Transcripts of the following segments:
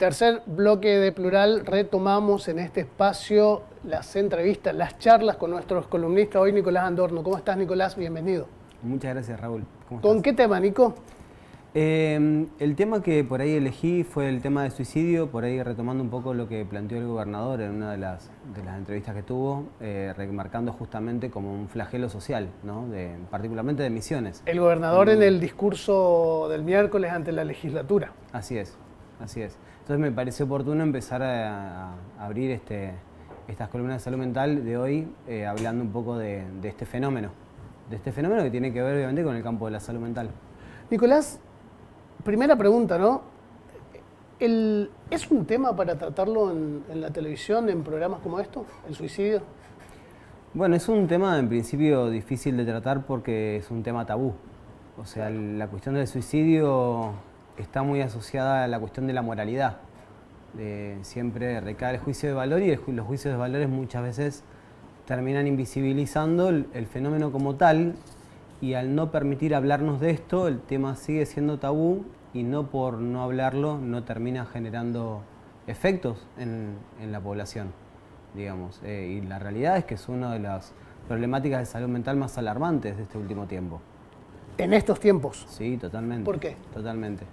Tercer bloque de Plural, retomamos en este espacio las entrevistas, las charlas con nuestros columnistas. Hoy Nicolás Andorno. ¿Cómo estás, Nicolás? Bienvenido. Muchas gracias, Raúl. ¿Cómo ¿Con estás? qué tema, Nico? El tema que por ahí elegí fue el tema del suicidio, por ahí retomando un poco lo que planteó el gobernador en una de las entrevistas que tuvo, remarcando justamente como un flagelo social, ¿no? Particularmente de Misiones. El gobernador en el discurso del miércoles ante la legislatura. Así es, así es. Entonces me pareció oportuno empezar a abrir estas columnas de salud mental de hoy, hablando un poco de este fenómeno que tiene que ver obviamente con el campo de la salud mental. Nicolás, primera pregunta, ¿no? ¿Es un tema para tratarlo en la televisión, en programas como estos, el suicidio? Bueno, es un tema en principio difícil de tratar porque es un tema tabú. O sea, la cuestión del suicidio está muy asociada a la cuestión de la moralidad. Siempre recae el juicio de valor y los juicios de valores muchas veces terminan invisibilizando el fenómeno como tal, y al no permitir hablarnos de esto, el tema sigue siendo tabú y no por no hablarlo no termina generando efectos en la población, digamos. Y la realidad es que es una de las problemáticas de salud mental más alarmantes de este último tiempo. ¿En estos tiempos? Sí, totalmente. ¿Por qué? Totalmente.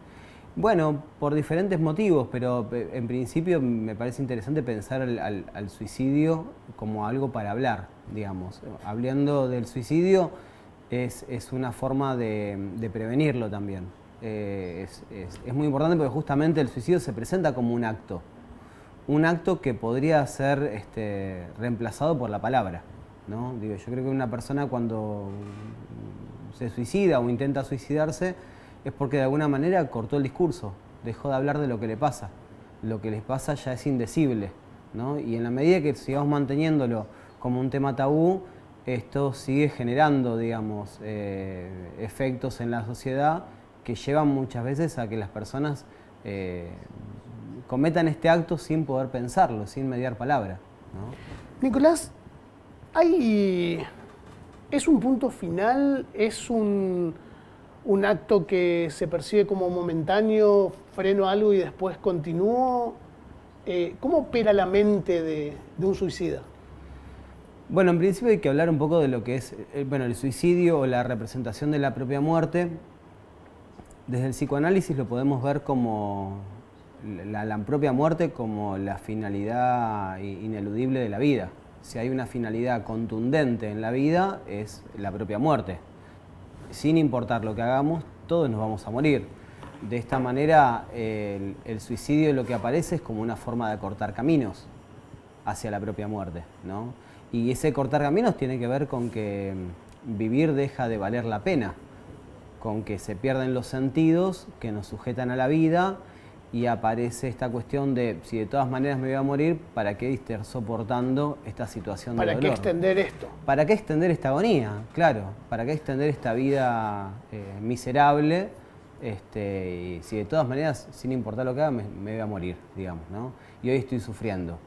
Bueno, por diferentes motivos, pero en principio me parece interesante pensar al suicidio como algo para hablar, digamos. Hablando del suicidio es una forma de prevenirlo también. Es muy importante porque justamente el suicidio se presenta como un acto que podría ser reemplazado por la palabra, ¿no? Digo, yo creo que una persona cuando se suicida o intenta suicidarse es porque de alguna manera cortó el discurso, dejó de hablar de lo que le pasa. Lo que les pasa ya es indecible, ¿no? Y en la medida que sigamos manteniéndolo como un tema tabú, esto sigue generando, digamos, efectos en la sociedad que llevan muchas veces a que las personas cometan este acto sin poder pensarlo, sin mediar palabra, ¿no? Nicolás, ¿es un punto final? ¿Es un acto que se percibe como momentáneo, freno algo y después continúo? ¿Cómo opera la mente de un suicida? Bueno, en principio hay que hablar un poco de lo que es el suicidio o la representación de la propia muerte. Desde el psicoanálisis lo podemos ver como la propia muerte como la finalidad ineludible de la vida. Si hay una finalidad contundente en la vida, es la propia muerte. Sin importar lo que hagamos, todos nos vamos a morir. De esta manera, el suicidio lo que aparece es como una forma de acortar caminos hacia la propia muerte, ¿no? Y ese cortar caminos tiene que ver con que vivir deja de valer la pena, con que se pierden los sentidos que nos sujetan a la vida y aparece esta cuestión de si de todas maneras me voy a morir, ¿para qué estar soportando esta situación de dolor? ¿Para qué extender esto? ¿Para qué extender esta agonía? Claro, ¿para qué extender esta vida miserable? Y si de todas maneras, sin importar lo que haga, me voy a morir, digamos, ¿no? Y hoy estoy sufriendo.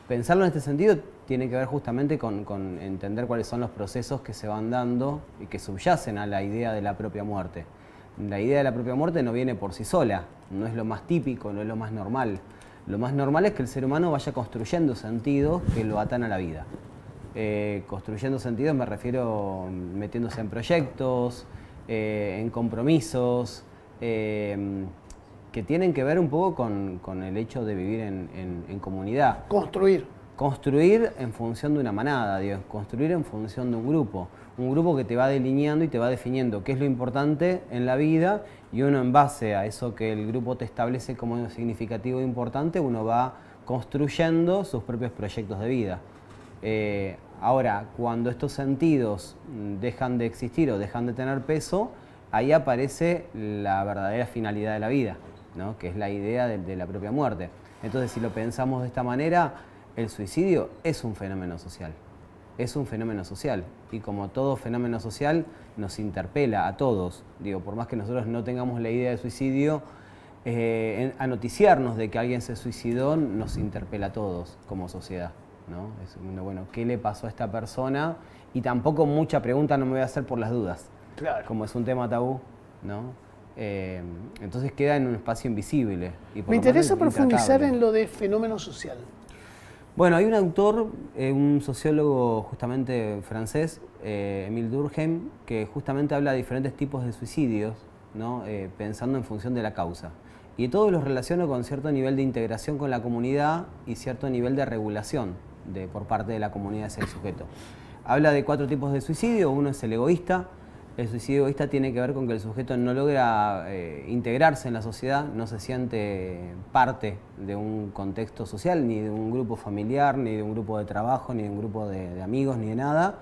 Pensarlo en este sentido tiene que ver justamente con entender cuáles son los procesos que se van dando y que subyacen a la idea de la propia muerte. La idea de la propia muerte no viene por sí sola, no es lo más típico, no es lo más normal. Lo más normal es que el ser humano vaya construyendo sentidos que lo atan a la vida. Construyendo sentidos me refiero metiéndose en proyectos, en compromisos, que tienen que ver un poco con el hecho de vivir en comunidad. Construir en función de una manada, Dios, construir en función de un grupo que te va delineando y te va definiendo qué es lo importante en la vida, y uno en base a eso que el grupo te establece como significativo e importante, uno va construyendo sus propios proyectos de vida. Ahora, cuando estos sentidos dejan de existir o dejan de tener peso, ahí aparece la verdadera finalidad de la vida, ¿no? Que es la idea de la propia muerte. Entonces, si lo pensamos de esta manera, el suicidio es un fenómeno social. Es un fenómeno social. Y como todo fenómeno social, nos interpela a todos. Digo, por más que nosotros no tengamos la idea de suicidio, a noticiarnos de que alguien se suicidó nos interpela a todos como sociedad, ¿no? Es, bueno, ¿qué le pasó a esta persona? Y tampoco mucha pregunta no me voy a hacer por las dudas. Claro. Como es un tema tabú, ¿no? Entonces queda en un espacio invisible. Y por Me lo tanto interesa profundizar intratable. en lo de fenómeno social. Bueno, hay un autor, un sociólogo justamente francés, Émile Durkheim, que justamente habla de diferentes tipos de suicidios, ¿no? Pensando en función de la causa. Y todos los relaciono con cierto nivel de integración con la comunidad y cierto nivel de regulación por parte de la comunidad hacia el sujeto. Habla de 4 tipos de suicidio. Uno es el egoísta. El suicidio egoísta tiene que ver con que el sujeto no logra integrarse en la sociedad, no se siente parte de un contexto social, ni de un grupo familiar, ni de un grupo de trabajo, ni de un grupo de amigos, ni de nada.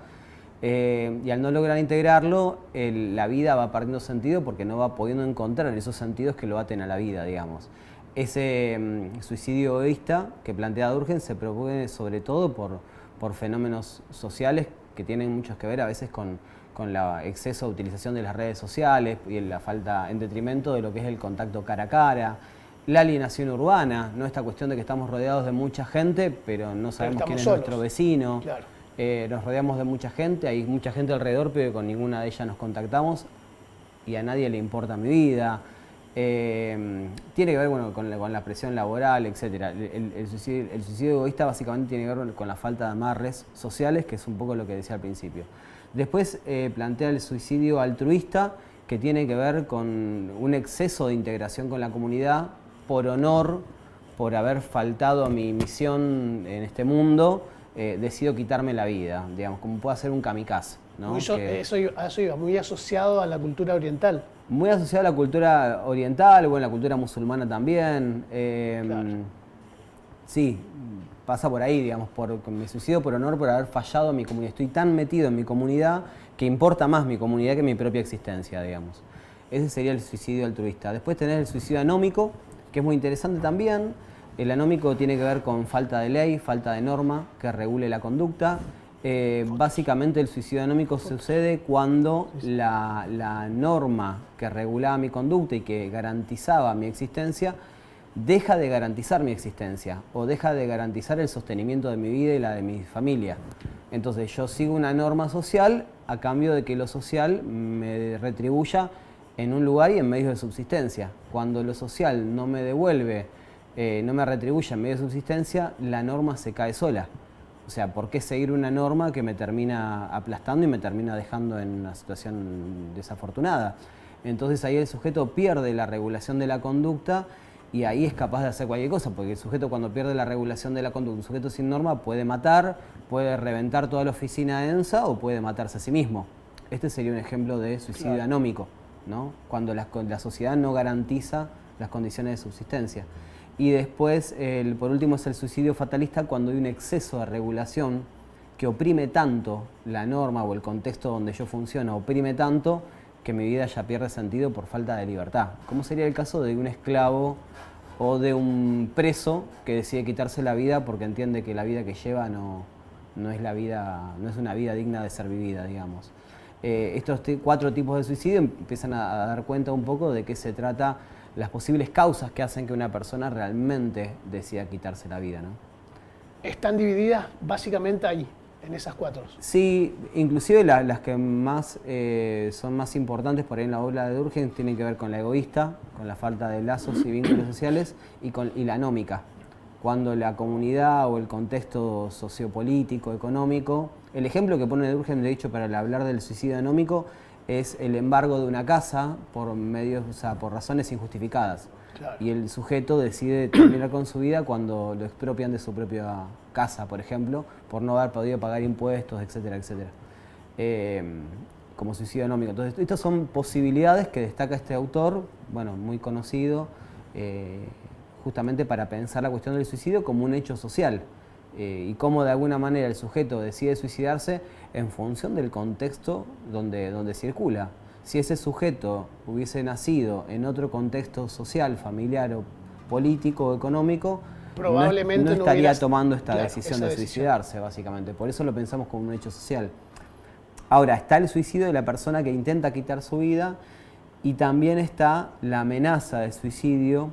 Y al no lograr integrarlo, la vida va perdiendo sentido porque no va pudiendo encontrar esos sentidos que lo aten a la vida, digamos. Ese suicidio egoísta que plantea Durkheim se propone sobre todo por fenómenos sociales que tienen mucho que ver a veces con la exceso de utilización de las redes sociales y la falta en detrimento de lo que es el contacto cara a cara, la alienación urbana, no esta cuestión de que estamos rodeados de mucha gente, pero no sabemos quién es nuestro vecino. Claro. Nos rodeamos de mucha gente, hay mucha gente alrededor, pero con ninguna de ellas nos contactamos y a nadie le importa mi vida. Tiene que ver con la presión laboral, etc. El suicidio egoísta básicamente tiene que ver con la falta de amarres sociales, que es un poco lo que decía al principio. Después plantea el suicidio altruista, que tiene que ver con un exceso de integración con la comunidad por honor, por haber faltado a mi misión en este mundo, decido quitarme la vida, digamos, como puede hacer un kamikaze, ¿no? Eso iba muy asociado a la cultura oriental. Muy asociado a la cultura oriental, bueno, la cultura musulmana también. Claro. Sí, pasa por ahí, digamos, me suicido por honor, por haber fallado en mi comunidad. Estoy tan metido en mi comunidad que importa más mi comunidad que mi propia existencia, digamos. Ese sería el suicidio altruista. Después tenés el suicidio anómico, que es muy interesante también. El anómico tiene que ver con falta de ley, falta de norma que regule la conducta. Básicamente el suicidio anómico sucede cuando la norma que regulaba mi conducta y que garantizaba mi existencia deja de garantizar mi existencia o deja de garantizar el sostenimiento de mi vida y la de mi familia. Entonces yo sigo una norma social a cambio de que lo social me retribuya en un lugar y en medios de subsistencia. Cuando lo social no me devuelve, no me retribuye en medios de subsistencia, la norma se cae sola. O sea, ¿por qué seguir una norma que me termina aplastando y me termina dejando en una situación desafortunada? Entonces ahí el sujeto pierde la regulación de la conducta y ahí es capaz de hacer cualquier cosa, porque el sujeto cuando pierde la regulación de la conducta, un sujeto sin norma puede matar, puede reventar toda la oficina densa o puede matarse a sí mismo. Este sería un ejemplo de suicidio anómico, ¿no? Cuando la sociedad no garantiza las condiciones de subsistencia. Y después, por último, es el suicidio fatalista cuando hay un exceso de regulación que oprime tanto la norma o el contexto donde yo funciono, oprime tanto que mi vida ya pierde sentido por falta de libertad. ¿Cómo sería el caso de un esclavo o de un preso que decide quitarse la vida porque entiende que la vida que lleva no es una vida digna de ser vivida, digamos? Estos 4 tipos de suicidio empiezan a dar cuenta un poco de qué se trata, las posibles causas que hacen que una persona realmente decida quitarse la vida, ¿no? Están divididas básicamente ahí, en esas 4. Sí, inclusive las que más son más importantes por ahí en la obra de Durkheim tienen que ver con la egoísta, con la falta de lazos y vínculos sociales y la anómica. Cuando la comunidad o el contexto sociopolítico, económico, el ejemplo que pone Durkheim, de hecho, para hablar del suicidio anómico, es el embargo de una casa por razones injustificadas. Claro. Y el sujeto decide terminar con su vida cuando lo expropian de su propia casa, por ejemplo, por no haber podido pagar impuestos, etcétera, etcétera. Como suicidio anómico. Entonces, estas son posibilidades que destaca este autor, bueno, muy conocido, justamente para pensar la cuestión del suicidio como un hecho social. Y cómo de alguna manera el sujeto decide suicidarse en función del contexto donde circula. Si ese sujeto hubiese nacido en otro contexto social, familiar o político o económico, probablemente no estaría tomando esta decisión de suicidarse, básicamente. Por eso lo pensamos como un hecho social. Ahora, está el suicidio de la persona que intenta quitar su vida y también está la amenaza de suicidio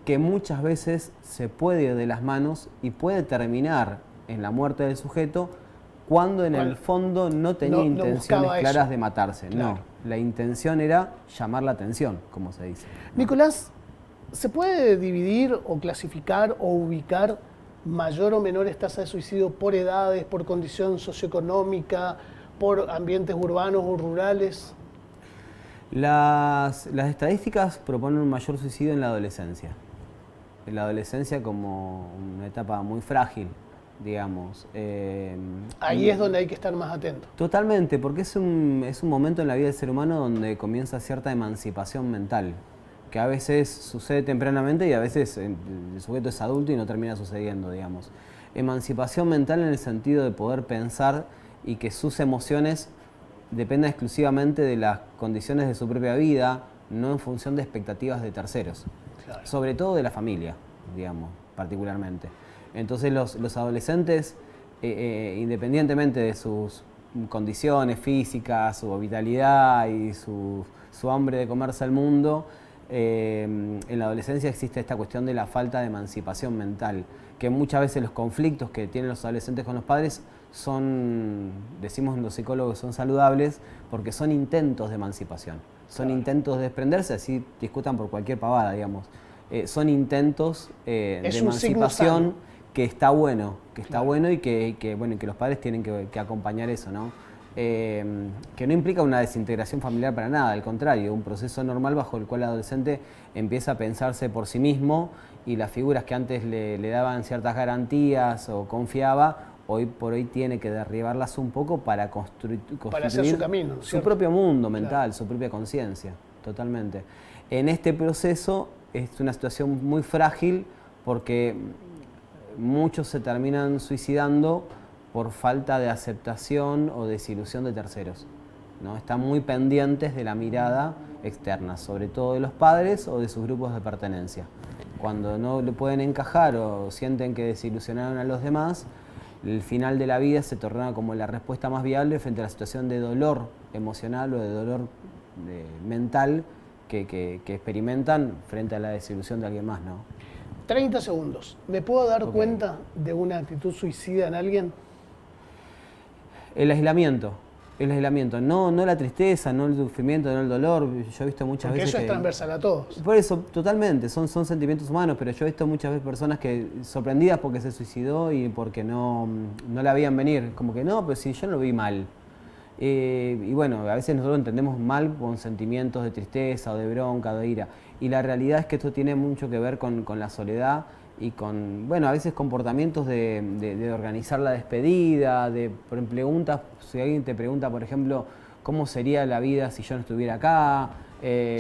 que muchas veces se puede ir de las manos y puede terminar en la muerte del sujeto cuando en ¿Cuál? el fondo no tenía No intenciones buscaba claras eso. de matarse. Claro. No, la intención era llamar la atención, como se dice. Nicolás, ¿se puede dividir o clasificar o ubicar mayor o menores tasas de suicidio por edades, por condición socioeconómica, por ambientes urbanos o rurales? Las estadísticas proponen un mayor suicidio en la adolescencia. En la adolescencia como una etapa muy frágil, digamos. Ahí es donde hay que estar más atento. Totalmente, porque es un momento en la vida del ser humano donde comienza cierta emancipación mental, que a veces sucede tempranamente y a veces el sujeto es adulto y no termina sucediendo, digamos. Emancipación mental en el sentido de poder pensar y que sus emociones dependan exclusivamente de las condiciones de su propia vida, no en función de expectativas de terceros. Claro. Sobre todo de la familia, digamos, particularmente. Entonces los adolescentes, independientemente de sus condiciones físicas, su vitalidad y su hambre de comerse al mundo, en la adolescencia existe esta cuestión de la falta de emancipación mental, que muchas veces los conflictos que tienen los adolescentes con los padres son, decimos los psicólogos, son saludables porque son intentos de emancipación, son intentos de desprenderse, así discutan por cualquier pavada, digamos. Son intentos de emancipación que está bueno, y que los padres tienen que acompañar eso, ¿no? Que no implica una desintegración familiar para nada, al contrario, un proceso normal bajo el cual el adolescente empieza a pensarse por sí mismo y las figuras que antes le daban ciertas garantías o confiaba, hoy por hoy tiene que derribarlas un poco para construir hacer su camino, su propio mundo mental, su propia conciencia, totalmente. En este proceso es una situación muy frágil porque muchos se terminan suicidando por falta de aceptación o desilusión de terceros, ¿no? Están muy pendientes de la mirada externa, sobre todo de los padres o de sus grupos de pertenencia. Cuando no le pueden encajar o sienten que desilusionaron a los demás, el final de la vida se torna como la respuesta más viable frente a la situación de dolor emocional o de dolor mental que experimentan frente a la desilusión de alguien más, ¿no? 30 segundos. ¿Me puedo dar cuenta de una actitud suicida en alguien? El aislamiento, no la tristeza, no el sufrimiento, no el dolor. Yo he visto muchas Porque veces eso es transversal a todos. Por eso, totalmente, son sentimientos humanos, pero yo he visto muchas veces personas que sorprendidas porque se suicidó y porque no la veían venir, como que no, pero si yo no lo vi mal. Y bueno, a veces nosotros entendemos mal con sentimientos de tristeza o de bronca o de ira. Y la realidad es que esto tiene mucho que ver con la soledad y con, bueno, a veces comportamientos de organizar la despedida, de preguntas, si alguien te pregunta, por ejemplo, ¿cómo sería la vida si yo no estuviera acá?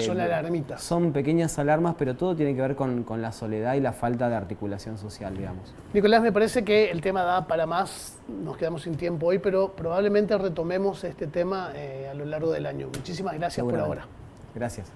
Son alarmitas. Son pequeñas alarmas, pero todo tiene que ver con la soledad y la falta de articulación social, digamos. Nicolás, me parece que el tema da para más, nos quedamos sin tiempo hoy, pero probablemente retomemos este tema a lo largo del año. Muchísimas gracias por ahora. Gracias.